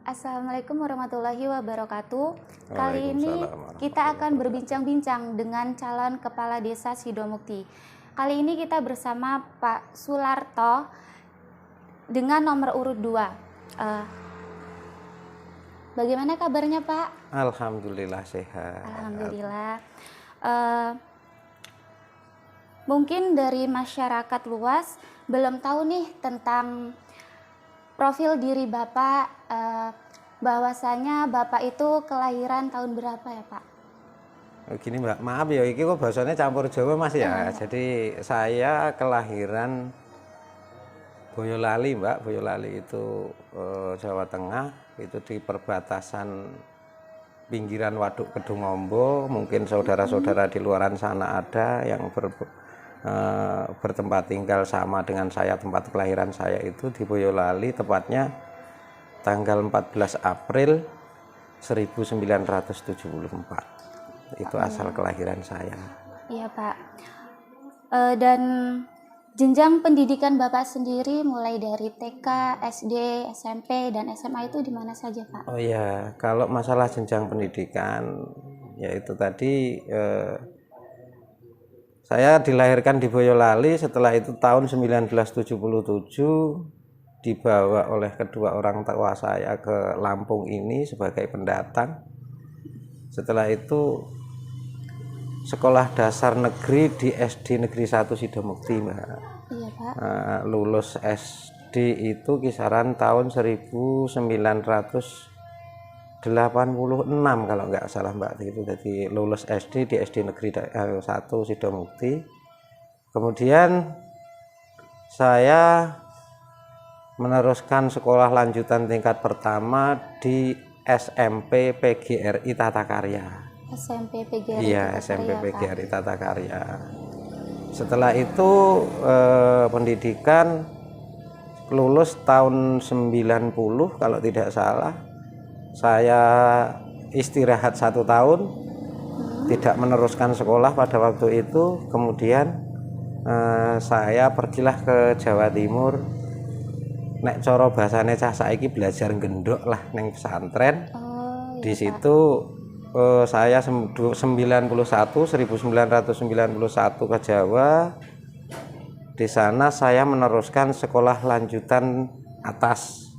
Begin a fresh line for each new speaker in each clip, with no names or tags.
Assalamualaikum warahmatullahi wabarakatuh. Kali ini
Waalaikumsalam
kita akan
warahmatullahi
berbincang-bincang dengan calon kepala desa Sidomukti. Kali ini kita bersama Pak Sularto dengan nomor urut 2. Bagaimana kabarnya Pak?
Alhamdulillah sehat.
Alhamdulillah. Mungkin dari masyarakat luas belum tahu nih tentang profil diri Bapak, bahwasanya Bapak itu kelahiran tahun berapa ya Pak?
Gini Mbak, maaf ya, ini kok bahasanya campur Jawa Mas ya. Jadi saya kelahiran Boyolali Mbak, Boyolali itu Jawa Tengah, itu di perbatasan pinggiran Waduk Kedungombo. Mungkin saudara-saudara di luaran sana ada yang bertempat tinggal sama dengan saya. Tempat kelahiran saya itu di Boyolali, tepatnya tanggal 14 April 1974. Itu asal kelahiran saya.
Iya Pak. Dan jenjang pendidikan Bapak sendiri mulai dari TK, SD, SMP, dan SMA itu di mana saja Pak?
Oh ya, kalau masalah jenjang pendidikan, yaitu tadi saya dilahirkan di Boyolali. Setelah itu tahun 1977 dibawa oleh kedua orang tua saya ke Lampung ini sebagai pendatang. Setelah itu sekolah dasar negeri di SD Negeri 1 Sidomukti Mbak.
Iya Pak.
Lulus SD itu kisaran tahun 1986 kalau nggak salah Mbak. Itu jadi lulus SD di SD Negeri 1 Sidomukti. Kemudian saya meneruskan sekolah lanjutan tingkat pertama di SMP PGRI Tata Karya.
SMP PGRI
Iya,
Tata
SMP
Karya, Pak.
PGRI Tata Karya. Setelah itu pendidikan lulus tahun 90 kalau tidak salah. Saya istirahat 1 tahun, tidak meneruskan sekolah pada waktu itu. Kemudian saya pergilah ke Jawa Timur. Nek coro bahasane cah saiki belajar gendok lah neng pesantren.
Oh,
Di
iya,
situ saya 1991 ke Jawa. Di sana saya meneruskan sekolah lanjutan atas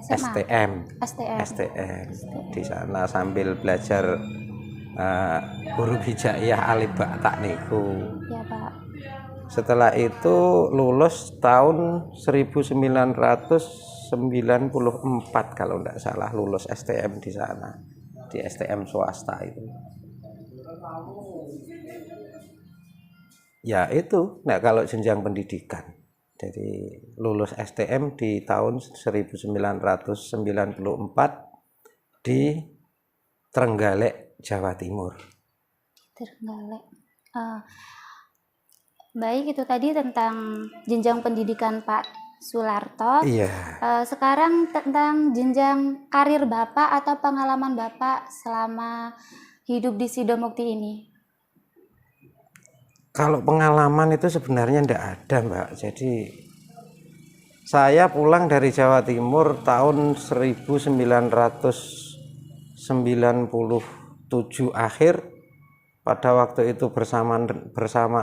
SMA.
STM. Di sana sambil belajar huruf hijaiyah alif ba ta niku.
Ya Pak.
Setelah itu lulus tahun 1994 kalau tidak salah, lulus STM di sana, di STM swasta itu. Ya itu, nah kalau jenjang pendidikan. Jadi lulus STM di tahun 1994 di Trenggalek, Jawa Timur.
Trenggalek. Baik, itu tadi tentang jenjang pendidikan Pak Sularto.
Iya.
Sekarang tentang jenjang karir Bapak atau pengalaman Bapak selama hidup di Sidomukti ini.
Kalau pengalaman itu sebenarnya tidak ada Mbak. Jadi saya pulang dari Jawa Timur tahun 1997 akhir. Pada waktu itu bersamaan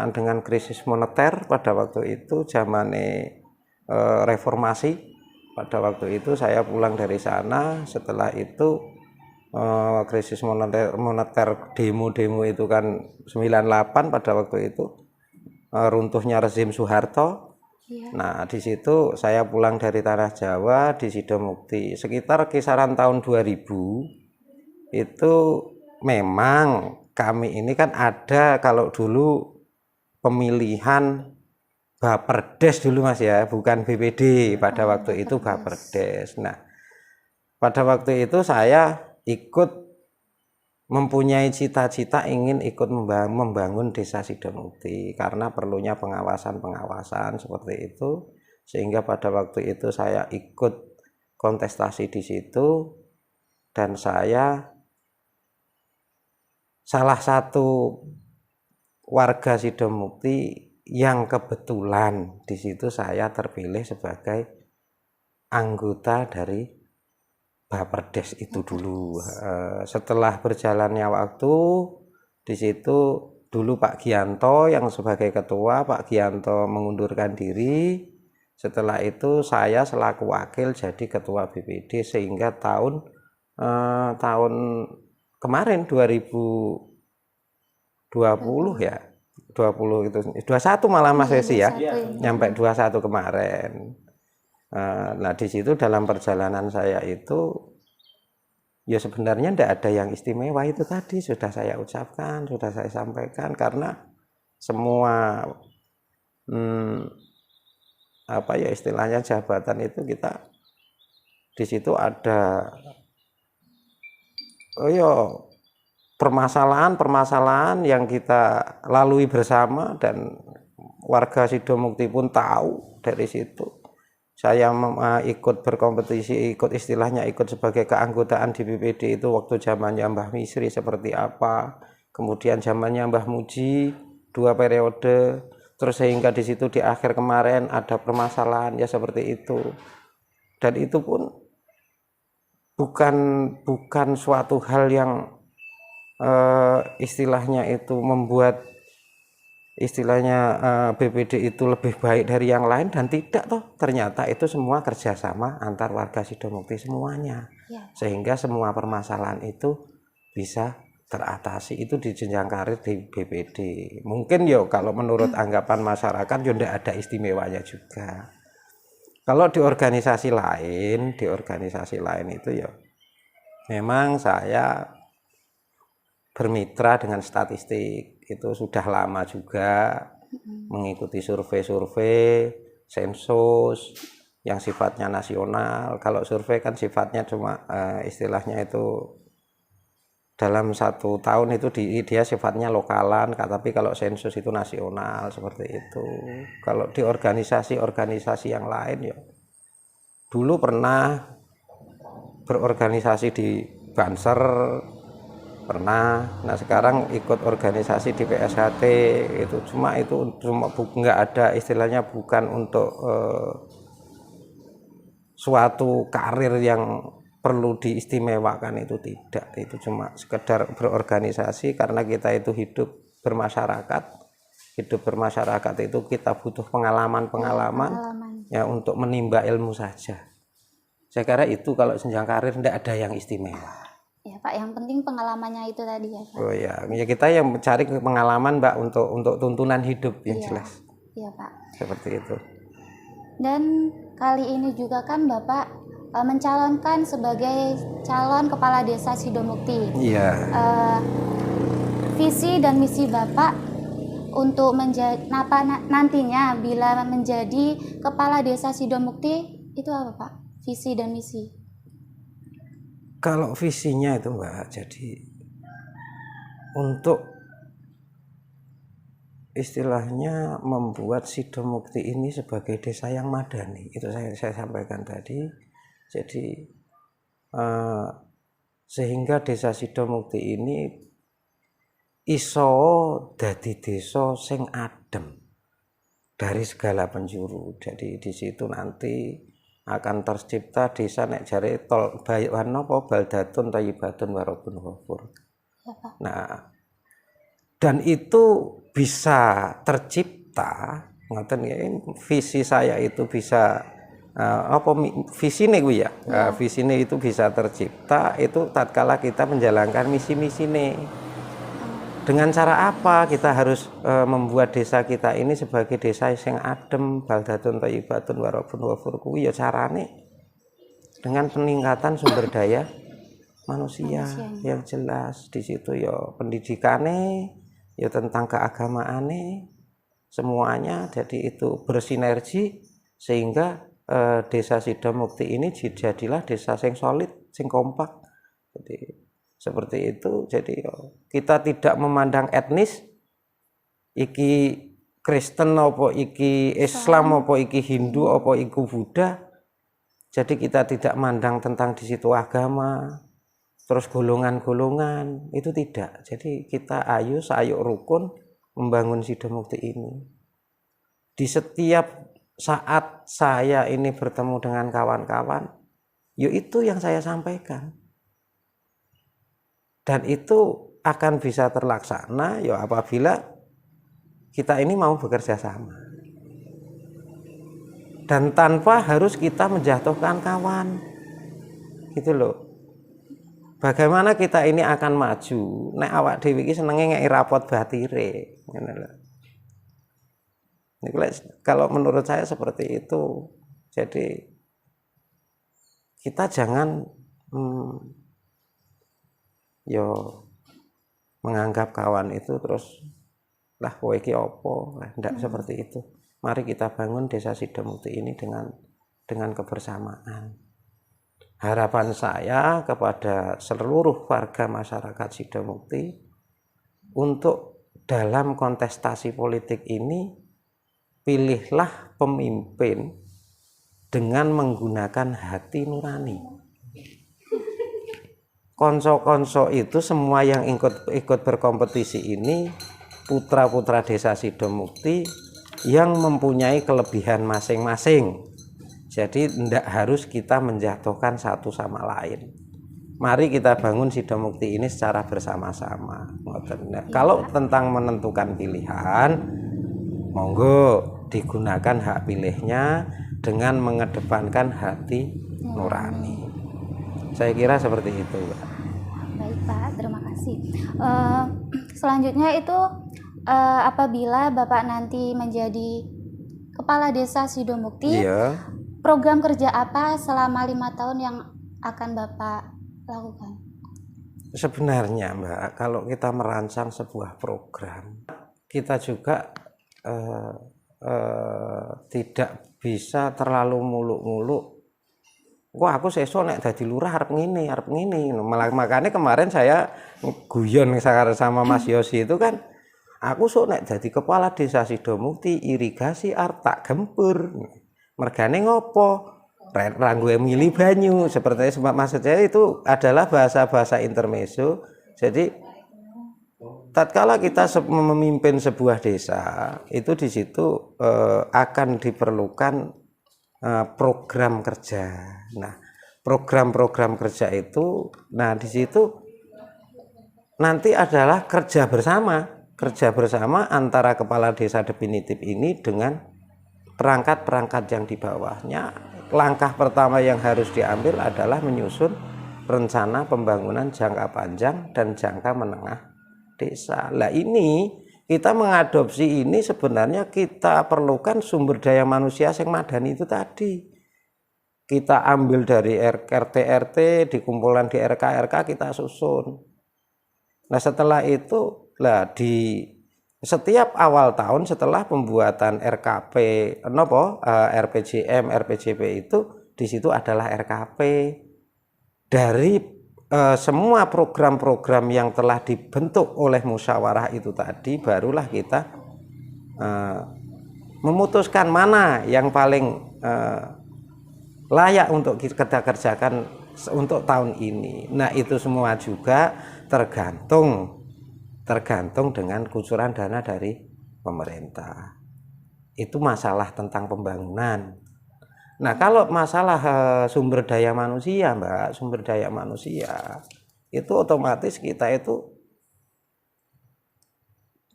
dengan krisis moneter. Pada waktu itu zamane reformasi. Pada waktu itu saya pulang dari sana. Setelah itu krisis moneter demo itu kan 98 pada waktu itu, runtuhnya rezim Soeharto. Iya. Nah di situ saya pulang dari tanah Jawa di Sidomukti sekitar kisaran tahun 2000. Itu memang kami ini kan ada, kalau dulu pemilihan Baperdes dulu Mas ya, bukan BPD pada waktu itu, Baperdes. Nah pada waktu itu saya ikut mempunyai cita-cita ingin ikut membangun desa Sidomukti karena perlunya pengawasan seperti itu, sehingga pada waktu itu saya ikut kontestasi di situ dan saya salah satu warga Sidomukti yang kebetulan di situ saya terpilih sebagai anggota dari Baperdes itu dulu. Setelah berjalannya waktu, di situ dulu Pak Gianto yang sebagai ketua, Pak Gianto mengundurkan diri. Setelah itu saya selaku wakil jadi ketua BPD sehingga tahun kemarin 2020 ya. 20 itu 21 malah Mas Resi ya. Nyampe 21 kemarin. Nah di situ dalam perjalanan saya itu ya sebenarnya tidak ada yang istimewa, itu tadi sudah saya ucapkan, sudah saya sampaikan, karena semua apa ya istilahnya jabatan itu kita di situ ada permasalahan yang kita lalui bersama dan warga Sidomukti pun tahu. Dari situ saya ikut berkompetisi, ikut sebagai keanggotaan di BPD itu waktu zamannya Mbah Misri seperti apa, kemudian zamannya Mbah Muji 2 periode, terus sehingga di situ di akhir kemarin ada permasalahan ya seperti itu. Dan itu pun bukan suatu hal yang istilahnya itu membuat istilahnya BPD itu lebih baik dari yang lain, dan tidak toh, ternyata itu semua kerjasama antar warga Sidomukti semuanya ya. Sehingga semua permasalahan itu bisa teratasi itu di jenjang karir di BPD. Mungkin ya kalau menurut anggapan masyarakat ya tidak ada istimewanya juga. Kalau di organisasi lain itu ya memang saya bermitra dengan statistik, itu sudah lama juga mengikuti survei-survei, sensus yang sifatnya nasional. Kalau survei kan sifatnya cuma istilahnya itu dalam 1 tahun itu dia sifatnya lokalan, tapi kalau sensus itu nasional seperti itu. Kalau di organisasi yang lain ya dulu pernah berorganisasi di Banser, pernah. Nah sekarang ikut organisasi di PSHT itu cuma nggak ada istilahnya, bukan untuk suatu karir yang perlu diistimewakan, itu tidak, itu cuma sekedar berorganisasi karena kita itu hidup bermasyarakat itu kita butuh pengalaman ya untuk menimba ilmu saja. Saya kira itu kalau jenjang karir tidak ada yang istimewa.
Ya Pak, yang penting pengalamannya itu tadi ya Pak.
Oh ya kita yang mencari pengalaman Mbak untuk tuntunan hidup yang jelas.
Iya Pak.
Seperti itu.
Dan kali ini juga kan Bapak mencalonkan sebagai calon kepala desa Sidomukti.
Iya.
Visi dan misi Bapak untuk nantinya bila menjadi kepala desa Sidomukti itu apa Pak? Visi dan misi.
Kalau visinya itu Mbak, jadi untuk istilahnya membuat Sidomukti ini sebagai desa yang madani, itu saya sampaikan tadi. Jadi sehingga desa Sidomukti ini iso dadi desa sing adem dari segala penjuru. Jadi di situ nanti akan tercipta desa nek jare tol bayan napa baldatun thayyibatun warabun ghafur. Nah, dan itu bisa tercipta, ngoten ya, visi saya itu bisa visine kuwi ya. Visine itu bisa tercipta itu tatkala kita menjalankan misi-misine. Dengan cara apa kita harus membuat desa kita ini sebagai desa yang adem, baldatun thayyibatun warabun ghafur kuwi ya carane dengan peningkatan sumber daya manusia yang jelas. Di situ ya pendidikane, ya tentang keagamaane, semuanya jadi itu bersinergi sehingga desa Sidomukti ini jadilah desa yang solid, yang kompak. Jadi seperti itu. Jadi kita tidak memandang etnis, iki Kristen apa iki Islam apa iki Hindu apa iku Buddha. Jadi kita tidak mandang tentang di situ agama, terus golongan-golongan, itu tidak. Jadi kita ayo sayuk rukun membangun Sidomukti ini. Di setiap saat saya ini bertemu dengan kawan-kawan, itu yang saya sampaikan. Dan itu akan bisa terlaksana ya apabila kita ini mau bekerja sama. Dan tanpa harus kita menjatuhkan kawan. Gitu loh. Bagaimana kita ini akan maju nek awak dhewe iki senenge ngeki rapot batire, ngono lho. Kalau menurut saya seperti itu. Jadi kita jangan menganggap kawan itu terus lah kowe iki apa, enggak seperti itu. Mari kita bangun Desa Sidomukti ini dengan kebersamaan. Harapan saya kepada seluruh warga masyarakat Sidomukti untuk dalam kontestasi politik ini pilihlah pemimpin dengan menggunakan hati nurani. Konso-konso itu semua yang ikut berkompetisi ini putra-putra Desa Sidomukti yang mempunyai kelebihan masing-masing. Jadi tidak harus kita menjatuhkan satu sama lain. Mari kita bangun Sidomukti ini secara bersama-sama. Kalau tentang menentukan pilihan, monggo digunakan hak pilihnya dengan mengedepankan hati nurani. Saya kira seperti itu, Pak.
Baik, Pak, terima kasih. Selanjutnya itu apabila Bapak nanti menjadi Kepala Desa Sidomukti,
iya.
Program kerja apa selama 5 tahun yang akan Bapak lakukan?
Sebenarnya, Mbak, kalau kita merancang sebuah program, kita juga tidak bisa terlalu muluk-muluk. Wah, aku sesuk nek dadi lurah arep ngene. Makanya kemarin saya guyon sama Mas Yosi itu kan, aku sok nek dadi kepala Desa Sidomukti irigasi arep tak gempur. Mergane ngopo? Ranggo milih banyu. Seperti maksud saya itu adalah bahasa-bahasa intermezzo. Jadi tatkala kita memimpin sebuah desa, itu di situ akan diperlukan program kerja. Nah, program-program kerja itu, nah di situ nanti adalah kerja bersama antara kepala desa definitif ini dengan perangkat-perangkat yang di bawahnya. Langkah pertama yang harus diambil adalah menyusun rencana pembangunan jangka panjang dan jangka menengah desa. Lah ini kita mengadopsi ini sebenarnya kita perlukan sumber daya manusia yang madani itu tadi. Kita ambil dari RT RT, dikumpulkan di RK kita susun. Nah setelah itu lah di setiap awal tahun setelah pembuatan RKP, RPJM, RPJP itu di situ adalah RKP dari semua program-program yang telah dibentuk oleh musyawarah itu tadi, barulah kita memutuskan mana yang paling layak untuk kita kerjakan untuk tahun ini. Nah itu semua juga tergantung dengan kucuran dana dari pemerintah. Itu masalah tentang pembangunan. Nah kalau masalah sumber daya manusia, Mbak, sumber daya manusia itu otomatis kita itu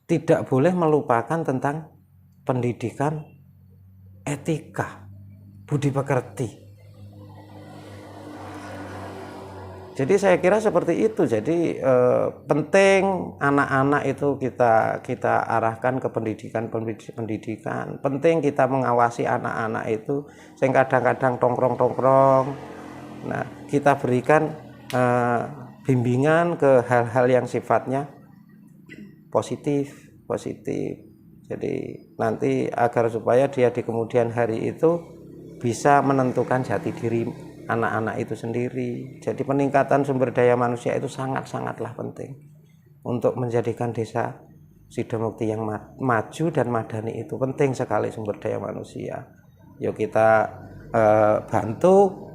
tidak boleh melupakan tentang pendidikan etika, budi pekerti. Jadi saya kira seperti itu. Jadi penting anak-anak itu kita arahkan ke pendidikan. Penting kita mengawasi anak-anak itu yang kadang-kadang tongkrong. Nah, kita berikan bimbingan ke hal-hal yang sifatnya positif. Jadi nanti agar supaya dia di kemudian hari itu bisa menentukan jati diri anak-anak itu sendiri. Jadi peningkatan sumber daya manusia itu sangat-sangatlah penting untuk menjadikan Desa Sidomukti yang maju dan madani. Itu penting sekali sumber daya manusia. Yuk kita bantu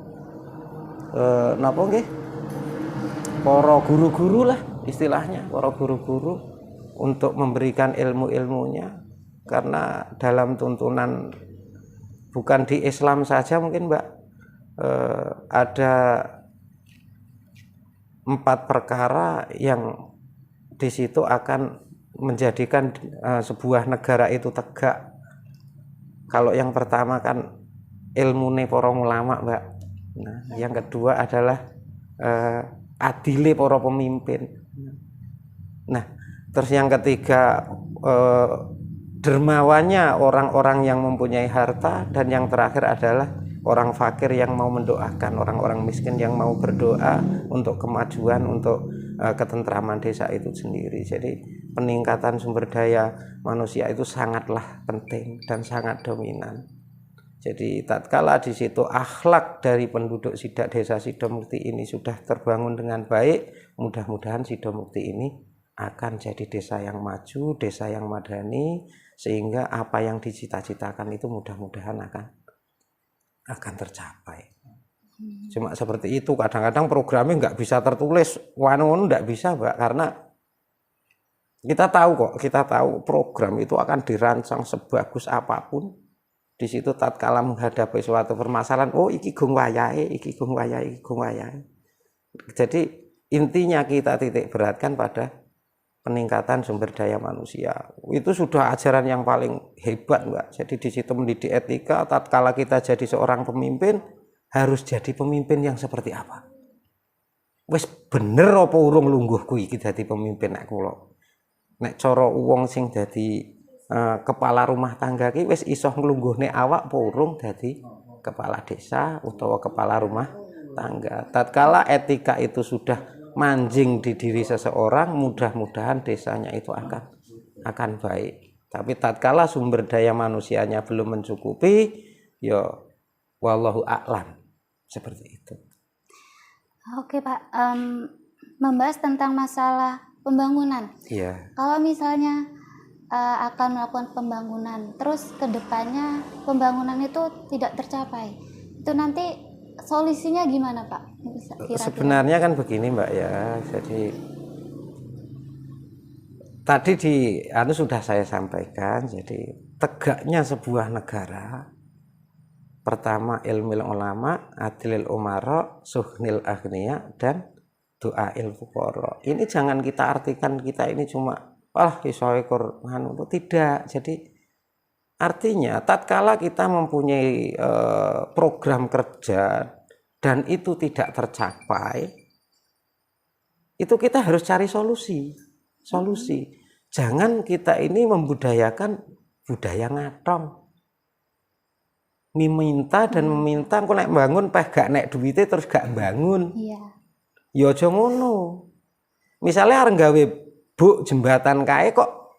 para guru-guru lah istilahnya, para guru-guru untuk memberikan ilmu-ilmunya, karena dalam tuntunan bukan di Islam saja mungkin, Mbak, ada 4 perkara yang di situ akan menjadikan sebuah negara itu tegak. Kalau yang pertama kan ilmune para ulama, Mbak. Nah, yang kedua adalah adile para pemimpin. Nah, terus yang ketiga dermawannya orang-orang yang mempunyai harta, dan yang terakhir adalah orang fakir yang mau mendoakan, orang-orang miskin yang mau berdoa untuk kemajuan, untuk ketentraman desa itu sendiri. Jadi peningkatan sumber daya manusia itu sangatlah penting dan sangat dominan. Jadi tatkala di situ akhlak dari penduduk desa Sidomukti ini sudah terbangun dengan baik, mudah-mudahan Sidomukti ini akan jadi desa yang maju, desa yang madani, sehingga apa yang dicita-citakan itu mudah-mudahan akan tercapai. Cuma seperti itu, kadang-kadang programnya nggak bisa tertulis, nggak bisa, Mbak, karena kita tahu program itu akan dirancang sebagus apapun. Di situ tatkala menghadapi suatu permasalahan, oh iki gong wayahe. Jadi intinya kita titik beratkan pada peningkatan sumber daya manusia. Itu sudah ajaran yang paling hebat, Mbak. Jadi di situ mendidik etika, tatkala kita jadi seorang pemimpin harus jadi pemimpin yang seperti apa. Wis bener apa urung lungguh kuwi iki dadi pemimpin nek kula. Nek cara wong sing dadi kepala rumah tangga ki wis iso nglungguhne awak apa urung dadi kepala desa utawa kepala rumah tangga. Tatkala etika itu sudah manjing di diri seseorang, mudah-mudahan desanya itu akan baik. Tapi tatkala sumber daya manusianya belum mencukupi, ya wallahu a'lam, seperti itu.
Oke Pak, membahas tentang masalah pembangunan.
Iya.
Kalau misalnya akan melakukan pembangunan, terus kedepannya pembangunan itu tidak tercapai, itu nanti solusinya gimana Pak? Bisa kira-kira?
Sebenarnya kan begini, Mbak, ya. Jadi tadi sudah saya sampaikan. Jadi tegaknya sebuah negara, pertama ilmil ulama, adlil umara, suhnil agniya, dan doail fuqara. Ini jangan kita artikan kita ini cuma iso ekor tidak. Jadi artinya tatkala kita mempunyai program kerja dan itu tidak tercapai, itu kita harus cari solusi. Jangan kita ini membudayakan budaya ngatong, meminta dan meminta. Kok nek bangun gak nek duwite terus gak bangun.
Iya.
Ya aja ngono. Misale arep gawe jembatan kae kok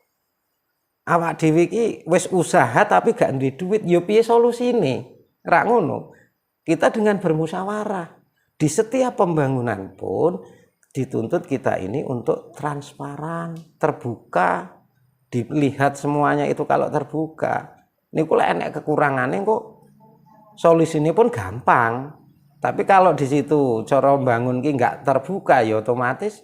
awak dhewe iki wis usaha tapi gak duwe duit, ya piye solusine? Ra ngono. Kita dengan bermusyawarah. Di setiap pembangunan pun dituntut kita ini untuk transparan, terbuka, dilihat semuanya itu kalau terbuka. Niku lek enek kekurangane kok solusine pun gampang. Tapi kalau di situ cara bangun ki nggak terbuka, ya otomatis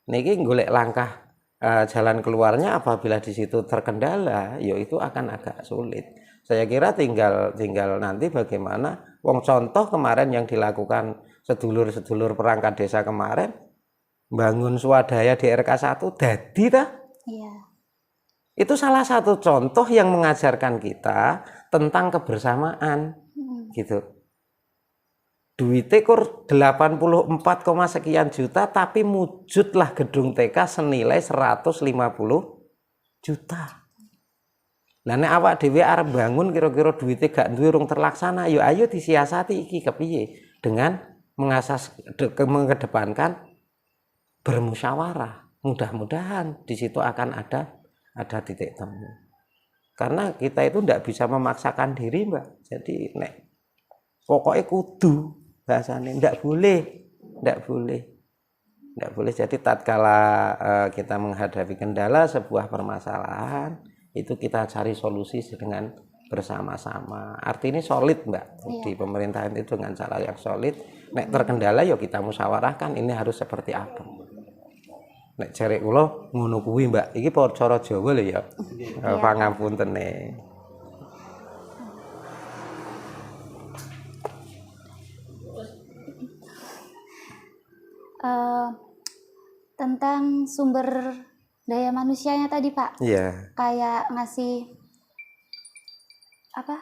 niki golek langkah jalan keluarnya apabila di situ terkendala, ya itu akan agak sulit. Saya kira tinggal nanti bagaimana wong contoh kemarin yang dilakukan sedulur-sedulur perangkat desa kemarin, bangun swadaya di RK1 dadi ta?
Iya.
Itu salah satu contoh yang mengajarkan kita tentang kebersamaan. Gitu. Duitnya kur 84, sekian juta, tapi wujudlah gedung TK senilai 150 juta. Lah nek awak dhewe arep bangun kira-kira duitnya gak duwe urung terlaksana, ya ayo disiasati iki kepiye dengan mengedepankan bermusyawarah. Mudah-mudahan di situ akan ada titik temu. Karena kita itu ndak bisa memaksakan diri, Mbak. Jadi nek pokoknya kudu bahasanya ndak boleh. Jadi tatkala kita menghadapi kendala sebuah permasalahan, itu kita cari solusi dengan bersama-sama. Artinya solid, Mbak. Di pemerintahan itu dengan cara yang solid. Nek terkendala ya kita musyawarahkan ini harus seperti apa. Nek cari kula ngono kuwi, Mbak. Iki cara Jawa lho ya. Pangapuntene.
eh, tentang sumber daya manusianya tadi Pak,
Iya.
kayak ngasih apa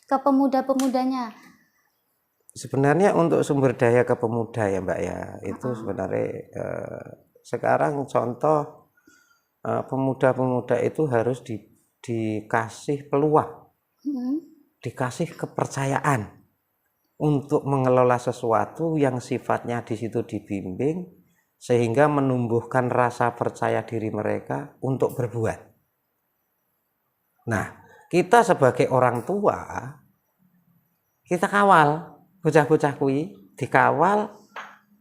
ke pemuda-pemudanya.
Sebenarnya untuk sumber daya ke pemuda ya Mbak ya, itu sebenarnya sekarang contoh pemuda-pemuda itu harus dikasih peluang, dikasih kepercayaan untuk mengelola sesuatu yang sifatnya di situ dibimbing, sehingga menumbuhkan rasa percaya diri mereka untuk berbuat. Nah, kita sebagai orang tua, kita kawal bocah-bocah kuwi, dikawal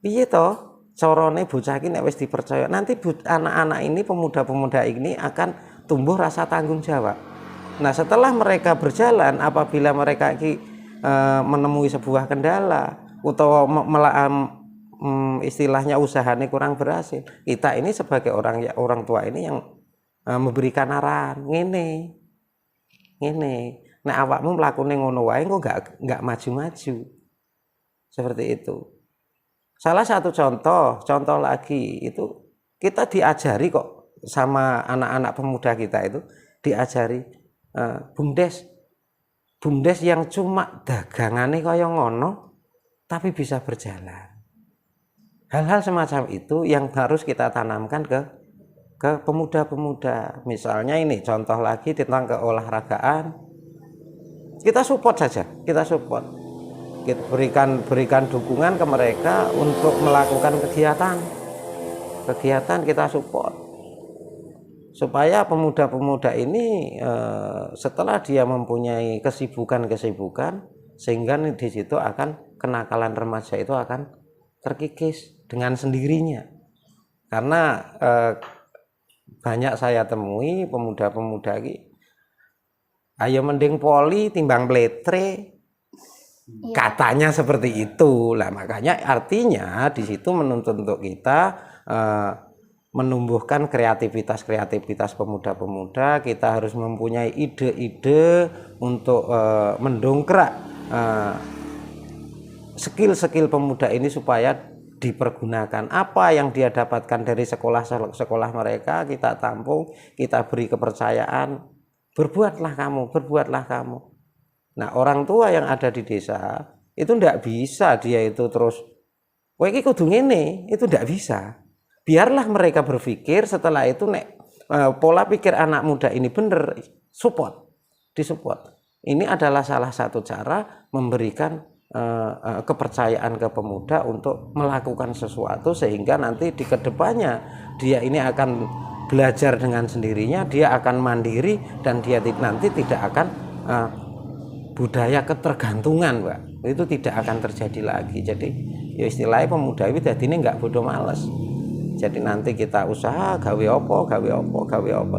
piye to carane bocah iki nek wis dipercaya, nanti anak-anak ini, pemuda-pemuda ini akan tumbuh rasa tanggung jawab. Nah, setelah mereka berjalan, apabila mereka iki menemui sebuah kendala atau istilahnya usahanya kurang berhasil, kita ini sebagai orang tua ini yang memberikan arahan, ngene nek awakmu mlakune ngono wae kok enggak maju-maju. Seperti itu. Salah satu contoh lagi itu kita diajari kok sama anak-anak pemuda kita itu, diajari bumdes yang cuma dagangane kaya ngono tapi bisa berjalan. Hal-hal semacam itu yang harus kita tanamkan ke pemuda-pemuda. Misalnya ini contoh lagi tentang keolahragaan. Kita support saja, kita support. Kita berikan dukungan ke mereka untuk melakukan kegiatan kita support, supaya pemuda-pemuda ini setelah dia mempunyai kesibukan sehingga di situ akan kenakalan remaja itu akan terkikis dengan sendirinya. Karena banyak saya temui pemuda-pemuda ini, ayo mending poli timbang pletre. Katanya seperti itu lah, makanya artinya di situ menuntut untuk kita menumbuhkan kreativitas pemuda-pemuda. Kita harus mempunyai ide-ide untuk mendongkrak skill pemuda ini supaya dipergunakan. Apa yang dia dapatkan dari sekolah mereka kita tampung, kita beri kepercayaan, berbuatlah kamu. Nah, orang tua yang ada di desa itu tidak bisa dia itu terus kowe iki kudu ngene, itu tidak bisa. Biarlah mereka berpikir, setelah itu nek pola pikir anak muda ini benar, disupport. Ini adalah salah satu cara memberikan kepercayaan ke pemuda untuk melakukan sesuatu, sehingga nanti di kedepannya dia ini akan belajar dengan sendirinya, dia akan mandiri, dan dia nanti tidak akan budaya ketergantungan, Mbak. Itu tidak akan terjadi lagi. Jadi ya istilahnya pemuda itu jadi ini nggak bodoh males. Jadi nanti kita usaha gawe opo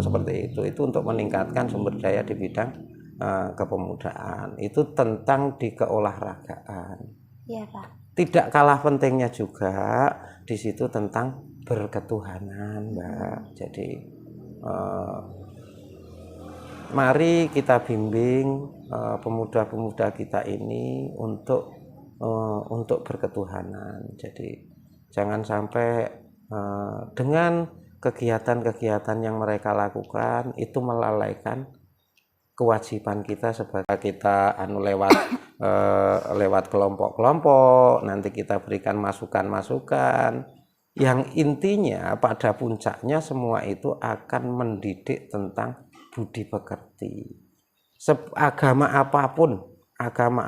seperti itu. Itu untuk meningkatkan sumber daya di bidang kepemudaan. Itu tentang di keolahragaan.
Iya, Pak.
Tidak kalah pentingnya juga di situ tentang berketuhanan, Mbak. Jadi mari kita bimbing pemuda-pemuda kita ini untuk berketuhanan. Jadi jangan sampai dengan kegiatan-kegiatan yang mereka lakukan itu melalaikan kewajiban kita sebagai kita lewat kelompok-kelompok. Nanti kita berikan masukan-masukan yang intinya pada puncaknya semua itu akan mendidik tentang budi pekerti. Agama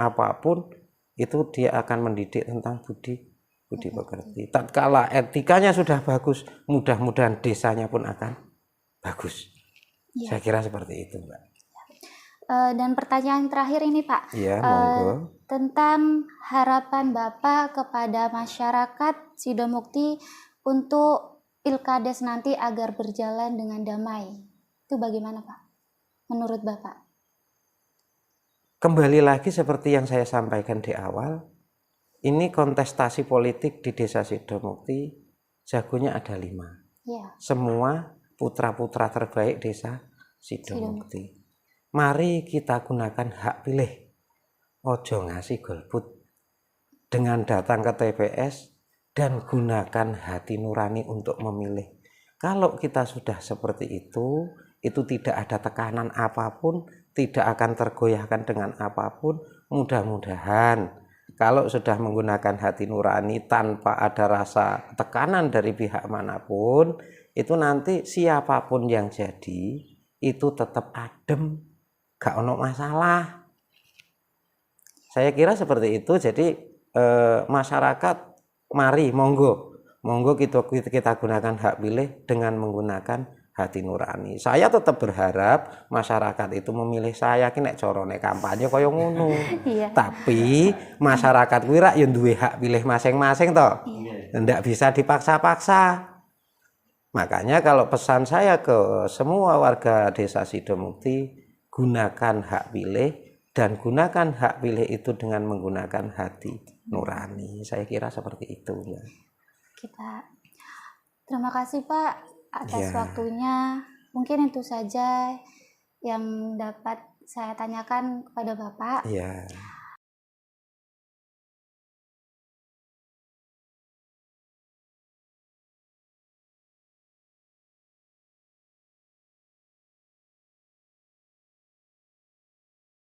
apapun itu dia akan mendidik tentang budi pekerti. Tatkala etikanya sudah bagus, mudah-mudahan desanya pun akan bagus. Ya. Saya kira seperti itu, Mbak.
Dan pertanyaan terakhir ini, Pak.
Iya, monggo.
Tentang harapan Bapak kepada masyarakat Sidomukti untuk Pilkades nanti agar berjalan dengan damai. Itu bagaimana, Pak? Menurut Bapak?
Kembali lagi seperti yang saya sampaikan di awal, ini kontestasi politik di Desa Sidomukti, jagonya ada 5. Ya. Semua putra-putra terbaik Desa Sidomukti. Mari kita gunakan hak pilih. Ojo ngasih golput. Dengan datang ke TPS, dan gunakan hati nurani untuk memilih. Kalau kita sudah seperti itu tidak ada tekanan apapun, tidak akan tergoyahkan dengan apapun. Mudah-mudahan kalau sudah menggunakan hati nurani tanpa ada rasa tekanan dari pihak manapun, itu nanti siapapun yang jadi itu tetap adem, gak ono masalah. Saya kira seperti itu. Jadi masyarakat, mari monggo kita gunakan hak pilih dengan menggunakan hati nurani. Saya tetap berharap masyarakat itu memilih saya ki nek carane kampanye kaya ngono.
Iya.
Tapi masyarakat kuwi rak ya duwe hak pilih masing-masing toh. Ndak bisa dipaksa-paksa. Makanya kalau pesan saya ke semua warga Desa Sidomukti, gunakan hak pilih dan gunakan hak pilih itu dengan menggunakan hati nurani. Saya kira seperti itu ya.
Terima kasih Pak atas waktunya. Mungkin itu saja yang dapat saya tanyakan kepada Bapak.
Iya.